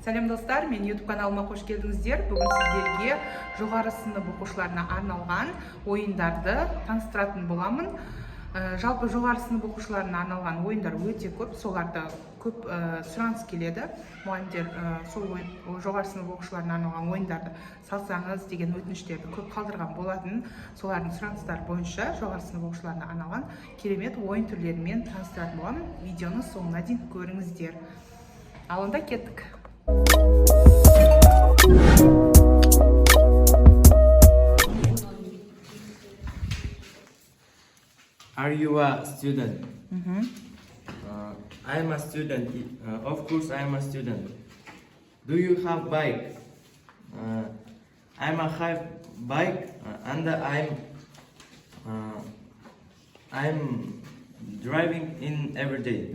Сәлем достар, мен YouTube каналыма қош келдіңіздер. Бүгін сіздерге жоғары сынып оқушыларына арналған ойындарды таныстыратын боламын. Жалпы жоғары сынып оқушыларына арналған ойындар өте көп, соларды көп сұраныс келеді. Мұғалімдер сол жоғары сынып оқушыларына арналған ойындарды салсаңыз деген өтініштерді көп қалдырған болатын. Солардың сұраныстары бойынша жоғары сынып оқушыларына арналған керемет ойын түрлерімен таныстыратын боламын. Видеоны соңына дейін көріңіздер. Ал онда кеттік. Are you a student? I am a student. Of course, I am a student. Do you have bike? I have bike, and I'm driving in every day.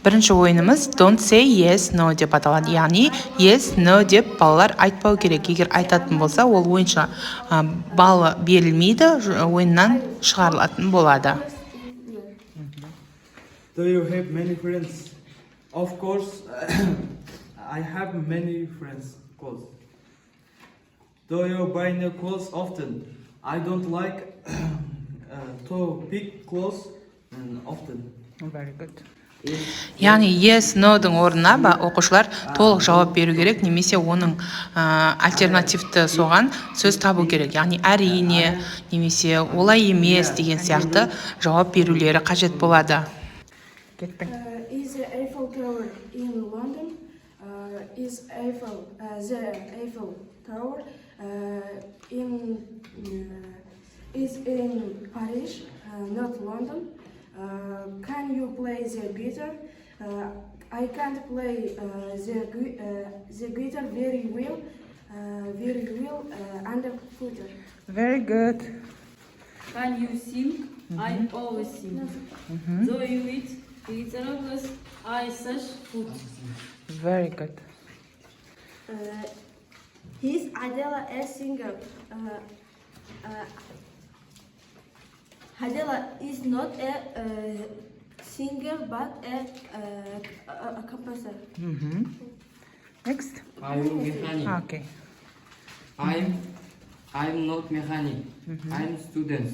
Бірінші ойынымыз don't say yes, no деп аталады. Яғни yes, no деп балалар айтпау керек. Егер айтатын болса, ол ойынша баллы берілмейді, ойыннан шығарылатын болады. Do you have many friends? Of course, I have many friends. Clothes. Do you buy new clothes often? I don't like to pick clothes often. Very good. Яғни yes, no-дың орнына оқушылар толық жауап беру керек, немесе оның альтернативті соған сөз табу керек. Яғни әрине, немесе олай емес деген сияқты жауап берулері қажет болады. Кеттің. Is the Eiffel Tower in London? Is the Eiffel Tower is in Paris, not London? Can you play the guitar? I can't play the guitar very well underfoot. Very good. Can you sing? I always sing. Do you eat vegetables? I such food. Very good. Is Adela a singer? Adela is not a singer but a composer. Next. I'm mechanic. Okay. I'm not mechanic. I'm student.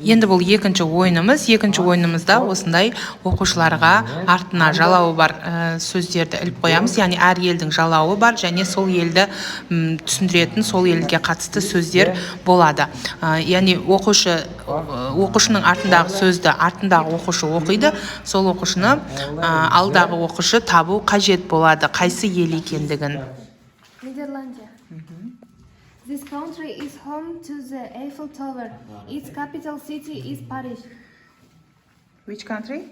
Енді бұл екінші ойынымыз. Екінші ойынымызда осындай оқушыларға артына жалауы бар сөздерді іліп қоямыз. Яғни әр елдің жалауы бар және сол елді түсіндіретін, сол елге қатысты сөздер болады. Яғни оқушының артындағы сөзді артындағы оқушы оқиды, сол оқушыны алдағы оқушы табу қажет болады, қайсы ел екендігін. Нидерландия. This country is home to the Eiffel Tower. Its capital city is Paris. Which country?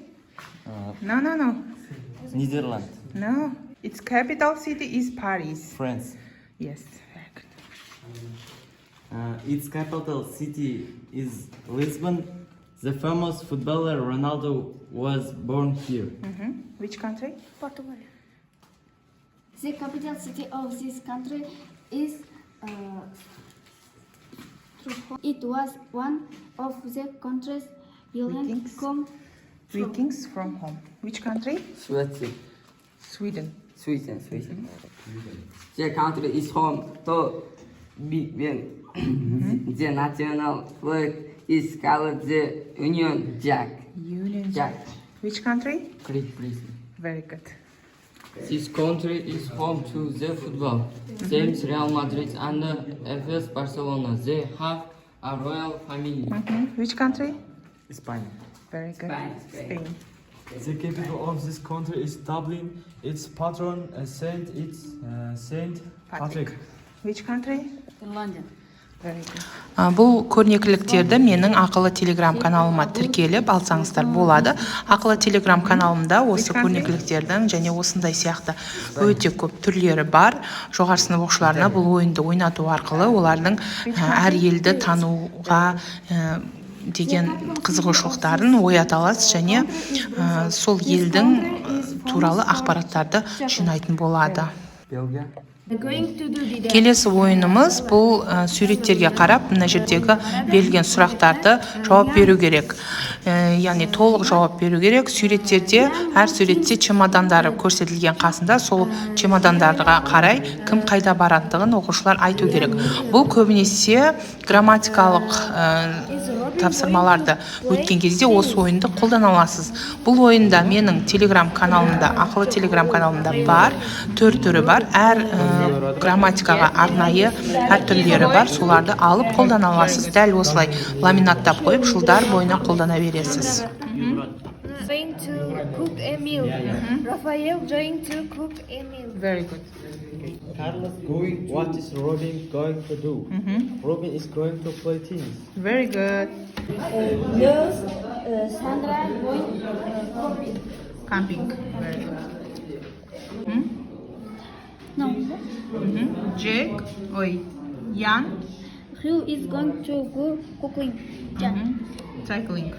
No. Netherlands. No. Its capital city is Paris. France. Yes. Its capital city is Lisbon. The famous footballer Ronaldo was born here. Which country? Portugal. The capital city of this country is it was one of the countries Greetings from home. Which country? Sweden. The country is home to Big Ben. The national flag is called the Union Jack. Which country? Great Britain. Very good. This country is home to the football teams Real Madrid and FC Barcelona. They have a royal family. Which country? Spain. Very good. Spain. The capital of this country is Dublin. Its patron saint is Saint Patrick. Which country? Finlandia. Бұл көрнекіліктерді менің ақылы телеграм каналыма тіркеліп алсаңыздар болады. Ақылы телеграм каналымда осы көрнекіліктердің және осындай сияқты өте көп түрлері бар. Жоғары сынып оқушыларына бұл ойынды ойнату арқылы олардың әр елді тануға деген қызығушылықтарын оята аласыз және сол елдің туралы ақпараттарды жинайтын болады. Belgia. Келесі ойынымыз бұл суреттерге қарап, мына жердегі берілген сұрақтарды жауап беру керек. Яғни толық жауап беру керек. Суреттерде, әр суретте чемодандары көрсетілген қасында, сол чемодандарға қарай кім қайда баратындығын оқушылар айту керек. Бұл көбінесе грамматикалық тапсырмаларды өткен кезде осы ойынды қолдана аласыз. Бұл ойында менің телеграм каналымда, ақылы телеграм каналымда бар, түрі бар. Әр грамматикаға арнайы әр түрлері бар. Соларды алып қолдана аласыз. Дәл осылай ламинаттап қойып, жылдар бойына қолдана бересіз. Going to cook a meal. Rafael going to cook a meal. Very good. Carlos going. What is Robin going to do? Robin is going to play tennis. Very good. Sandra going camping. Camping. Very good. No. Jake. Jan. Who is going to go cooking? Cycling.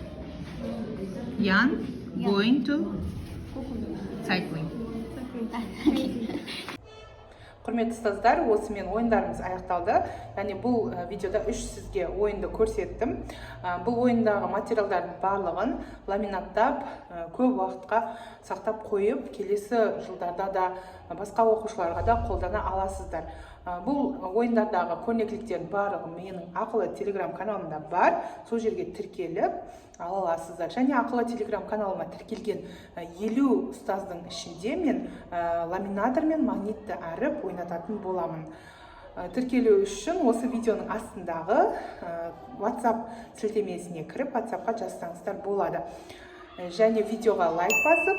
Jan going to cycling. Құрметті ұстаздар, осымен ойындарымыз аяқталды. Яғни бұл видеода 3 сізге ойынды көрсеттім. Бұл ойындағы материалдардың барлығын ламинаттап, көп уақытқа сақтап қойып, келесі жылдарда да басқа оқушыларға да қолдана аласыздар. Бұл ойындардағы көрнекіліктердің барлығы менің ақылы телеграм каналымда бар. Сол жерге тіркеліп ала аласыздар. Және ақылы телеграм каналыма тіркелген 50 ұстаздың ішінде мен ламинатор мен магнитті әріп ойнататын боламын. Тіркелу үшін осы видеоның астындағы WhatsApp сілтемесіне кіріп, WhatsAppқа жазсаңыздар болады. Және видеоға лайк басып,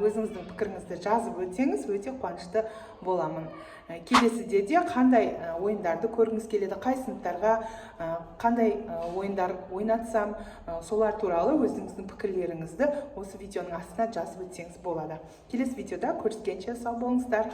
өзіңіздің пікіріңізді жазып өтсеңіз, өте қуанышты боламын. Келесіде де қандай ойындарды көргіңіз келеді, қай сыныптарға қандай ойындар ойнатсам, солар туралы өзіңіздің пікірлеріңізді осы видеоның астына жазып өтсеңіз болады. Келесі видеода көріскенше сау болыңыздар.